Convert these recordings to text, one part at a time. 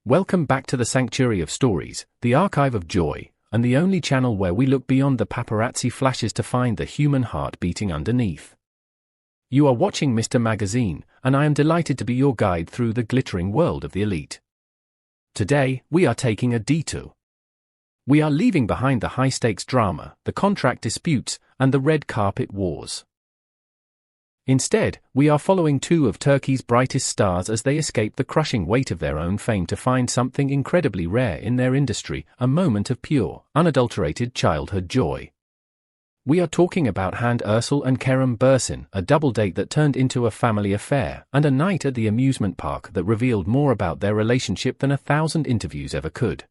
Welcome back to the Sanctuary of Stories, the archive of joy, and the only channel where we look beyond the paparazzi flashes to find the human heart beating underneath. You are watching Mr. Magazine, and I am delighted to be your guide through the glittering world of the elite. Today, we are taking a detour. We are leaving behind the high-stakes drama, the contract disputes, and the red carpet wars. Instead, we are following two of Turkey's brightest stars as they escape the crushing weight of their own fame to find something incredibly rare in their industry, a moment of pure, unadulterated childhood joy. We are talking about Erçel and Kerem Bürsin, a double date that turned into a family affair, and a night at the amusement park that revealed more about their relationship than 1,000 interviews ever could.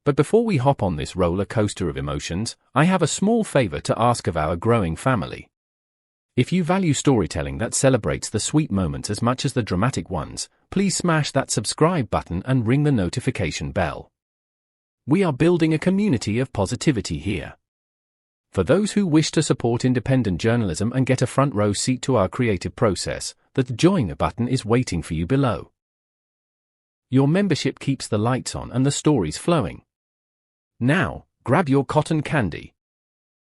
But before we hop on this roller coaster of emotions, I have a small favor to ask of our growing family. If you value storytelling that celebrates the sweet moments as much as the dramatic ones, please smash that subscribe button and ring the notification bell. We are building a community of positivity here. For those who wish to support independent journalism and get a front row seat to our creative process, the join button is waiting for you below. Your membership keeps the lights on and the stories flowing. Now, grab your cotton candy.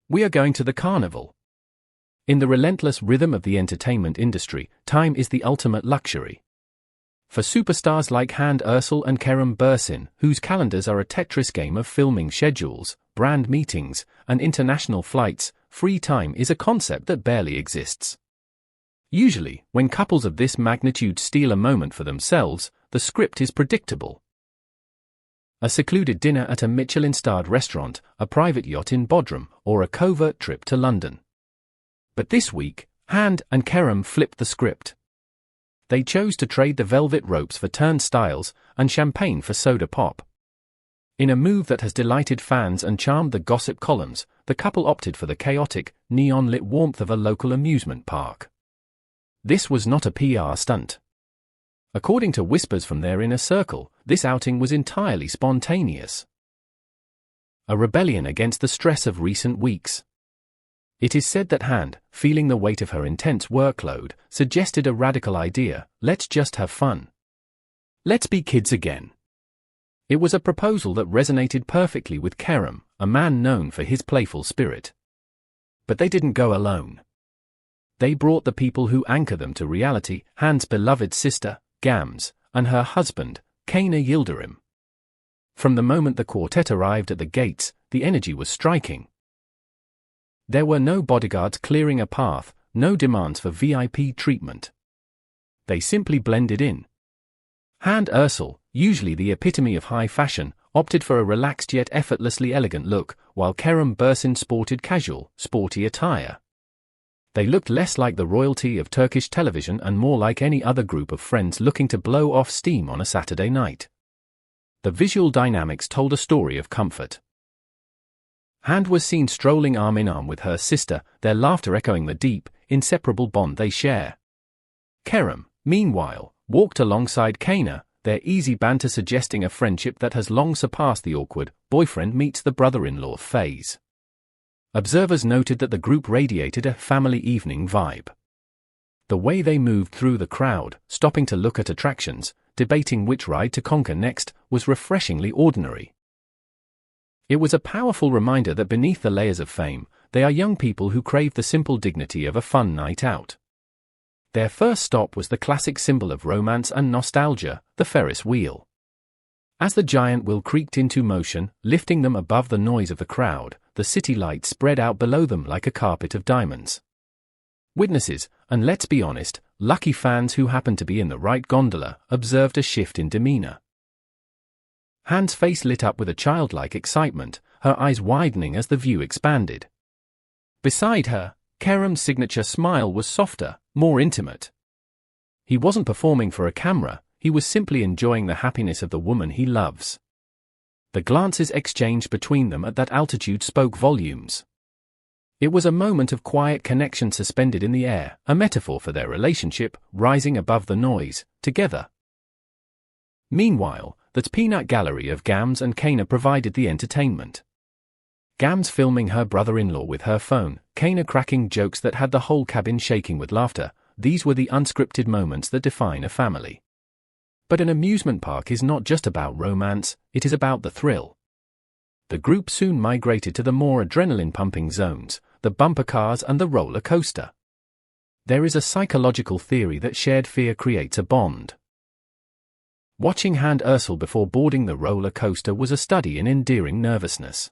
We are going to the carnival. In the relentless rhythm of the entertainment industry, time is the ultimate luxury. For superstars like Erçel and Kerem Bürsin, whose calendars are a Tetris game of filming schedules, brand meetings, and international flights, free time is a concept that barely exists. Usually, when couples of this magnitude steal a moment for themselves, the script is predictable. A secluded dinner at a Michelin-starred restaurant, a private yacht in Bodrum, or a covert trip to London. But this week, and Kerem flipped the script. They chose to trade the velvet ropes for turnstiles and champagne for soda pop. In a move that has delighted fans and charmed the gossip columns, the couple opted for the chaotic, neon-lit warmth of a local amusement park. This was not a PR stunt. According to whispers from their inner circle, this outing was entirely spontaneous. A rebellion against the stress of recent weeks. It is said that feeling the weight of her intense workload, suggested a radical idea: let's just have fun. Let's be kids again. It was a proposal that resonated perfectly with Kerem, a man known for his playful spirit. But they didn't go alone. They brought the people who anchor them to reality: Han's beloved sister, Gams, and her husband, Kayna Yildirim. From the moment the quartet arrived at the gates, the energy was striking. There were no bodyguards clearing a path, no demands for VIP treatment. They simply blended in. Erçel, usually the epitome of high fashion, opted for a relaxed yet effortlessly elegant look, while Kerem Bürsin sported casual, sporty attire. They looked less like the royalty of Turkish television and more like any other group of friends looking to blow off steam on a Saturday night. The visual dynamics told a story of comfort. Was seen strolling arm in arm with her sister, their laughter echoing the deep, inseparable bond they share. Kerem, meanwhile, walked alongside Kayna, their easy banter suggesting a friendship that has long surpassed the awkward boyfriend meets the brother-in-law phase. Observers noted that the group radiated a family evening vibe. The way they moved through the crowd, stopping to look at attractions, debating which ride to conquer next, was refreshingly ordinary. It was a powerful reminder that beneath the layers of fame, they are young people who crave the simple dignity of a fun night out. Their first stop was the classic symbol of romance and nostalgia, the Ferris wheel. As the giant wheel creaked into motion, lifting them above the noise of the crowd, the city lights spread out below them like a carpet of diamonds. Witnesses, and let's be honest, lucky fans who happened to be in the right gondola, observed a shift in demeanor. Han's face lit up with a childlike excitement, her eyes widening as the view expanded. Beside her, Kerem's signature smile was softer, more intimate. He wasn't performing for a camera, he was simply enjoying the happiness of the woman he loves. The glances exchanged between them at that altitude spoke volumes. It was a moment of quiet connection suspended in the air, a metaphor for their relationship, rising above the noise, together. Meanwhile, the peanut gallery of Gams and Kayna provided the entertainment. Gams filming her brother-in-law with her phone, Kayna cracking jokes that had the whole cabin shaking with laughter. These were the unscripted moments that define a family. But an amusement park is not just about romance, it is about the thrill. The group soon migrated to the more adrenaline-pumping zones, the bumper cars and the roller coaster. There is a psychological theory that shared fear creates a bond. Watching Hand Erçel before boarding the roller coaster was a study in endearing nervousness.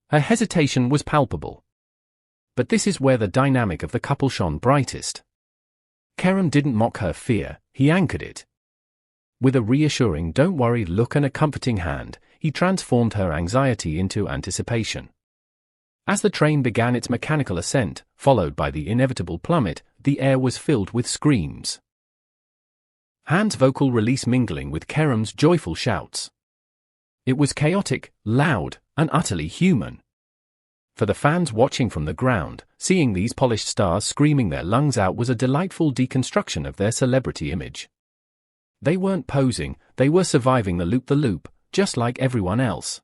Her hesitation was palpable. But this is where the dynamic of the couple shone brightest. Kerem didn't mock her fear, he anchored it. With a reassuring "don't worry" look and a comforting hand, he transformed her anxiety into anticipation. As the train began its mechanical ascent, followed by the inevitable plummet, the air was filled with screams. Hand's vocal release mingling with Kerem's joyful shouts. It was chaotic, loud, and utterly human. For the fans watching from the ground, seeing these polished stars screaming their lungs out was a delightful deconstruction of their celebrity image. They weren't posing, they were surviving the loop, just like everyone else.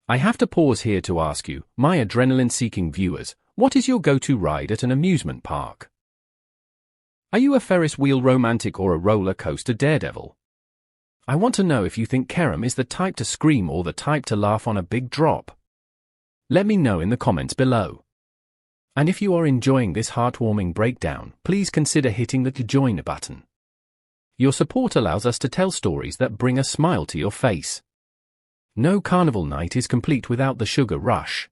I have to pause here to ask you, my adrenaline-seeking viewers, what is your go-to ride at an amusement park? Are you a Ferris wheel romantic or a roller coaster daredevil? I want to know if you think Kerem is the type to scream or the type to laugh on a big drop. Let me know in the comments below. And if you are enjoying this heartwarming breakdown, please consider hitting the join button. Your support allows us to tell stories that bring a smile to your face. No carnival night is complete without the sugar rush.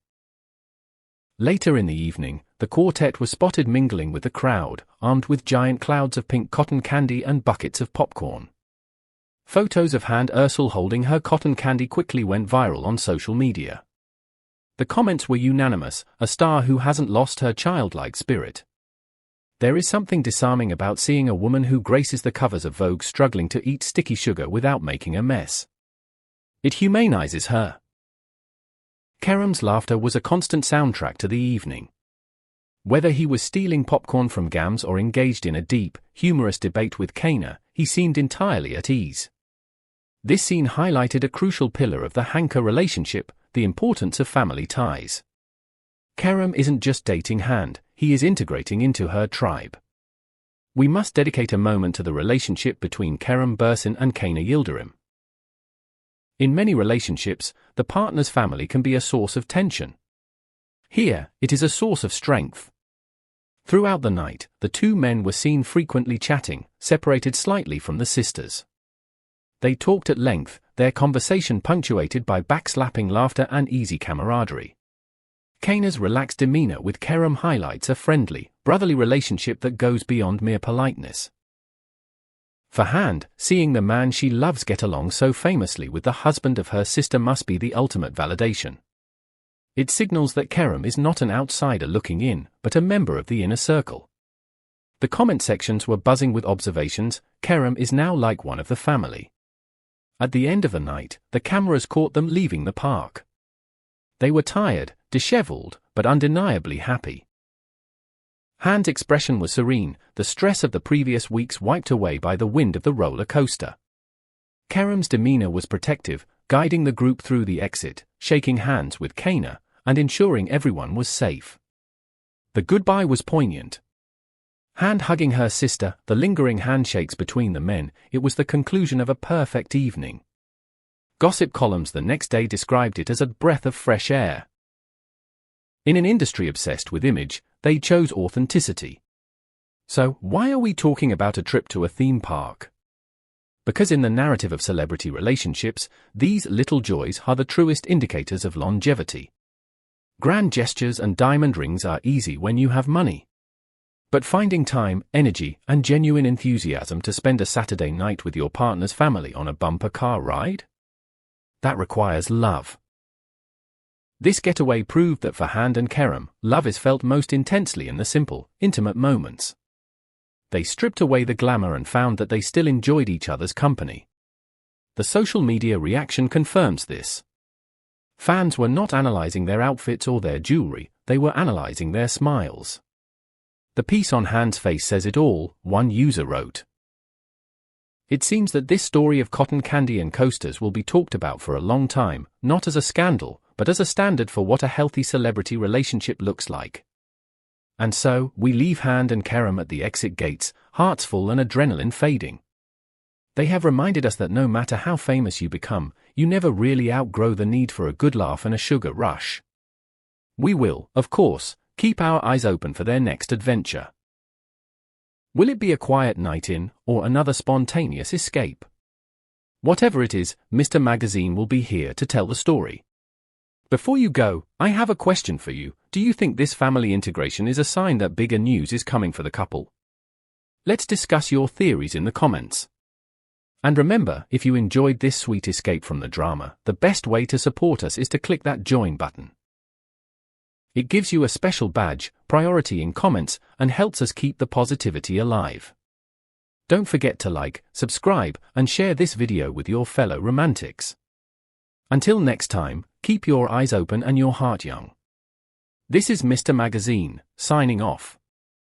Later in the evening, the quartet was spotted mingling with the crowd, armed with giant clouds of pink cotton candy and buckets of popcorn. Photos of Hand Erçel holding her cotton candy quickly went viral on social media. The comments were unanimous, a star who hasn't lost her childlike spirit. There is something disarming about seeing a woman who graces the covers of Vogue struggling to eat sticky sugar without making a mess. It humanizes her. Kerem's laughter was a constant soundtrack to the evening. Whether he was stealing popcorn from Gams or engaged in a deep, humorous debate with Kana, he seemed entirely at ease. This scene highlighted a crucial pillar of the Hanka relationship, the importance of family ties. Kerem isn't just dating Hand, he is integrating into her tribe. We must dedicate a moment to the relationship between Kerem Bürsin and Kana Yildirim. In many relationships, the partner's family can be a source of tension. Here, it is a source of strength. Throughout the night, the two men were seen frequently chatting, separated slightly from the sisters. They talked at length, their conversation punctuated by backslapping laughter and easy camaraderie. Kana's relaxed demeanor with Kerem highlights a friendly, brotherly relationship that goes beyond mere politeness. For Hand, seeing the man she loves get along so famously with the husband of her sister must be the ultimate validation. It signals that Kerem is not an outsider looking in, but a member of the inner circle. The comment sections were buzzing with observations. Kerem is now like one of the family. At the end of the night, the cameras caught them leaving the park. They were tired, disheveled, but undeniably happy. Hand's expression was serene, the stress of the previous weeks wiped away by the wind of the roller coaster. Kerem's demeanor was protective, guiding the group through the exit, shaking hands with Kana, and ensuring everyone was safe. The goodbye was poignant. Hand hugging her sister, the lingering handshakes between the men, it was the conclusion of a perfect evening. Gossip columns the next day described it as a breath of fresh air. In an industry obsessed with image, they chose authenticity. So, why are we talking about a trip to a theme park? Because in the narrative of celebrity relationships, these little joys are the truest indicators of longevity. Grand gestures and diamond rings are easy when you have money. But finding time, energy, and genuine enthusiasm to spend a Saturday night with your partner's family on a bumper car ride? That requires love. This getaway proved that for Hand and Kerem, love is felt most intensely in the simple, intimate moments. They stripped away the glamour and found that they still enjoyed each other's company. The social media reaction confirms this. Fans were not analyzing their outfits or their jewelry, they were analyzing their smiles. The piece on Hand's face says it all, one user wrote. It seems that this story of cotton candy and coasters will be talked about for a long time, not as a scandal, but as a standard for what a healthy celebrity relationship looks like. And so, we leave Hand and Kerem at the exit gates, hearts full and adrenaline fading. They have reminded us that no matter how famous you become, you never really outgrow the need for a good laugh and a sugar rush. We will, of course, keep our eyes open for their next adventure. Will it be a quiet night in, or another spontaneous escape? Whatever it is, Mr. Magazine will be here to tell the story. Before you go, I have a question for you. Do you think this family integration is a sign that bigger news is coming for the couple? Let's discuss your theories in the comments. And remember, if you enjoyed this sweet escape from the drama, the best way to support us is to click that join button. It gives you a special badge, priority in comments, and helps us keep the positivity alive. Don't forget to like, subscribe, and share this video with your fellow romantics. Until next time, keep your eyes open and your heart young. This is Mr. Magazine, signing off.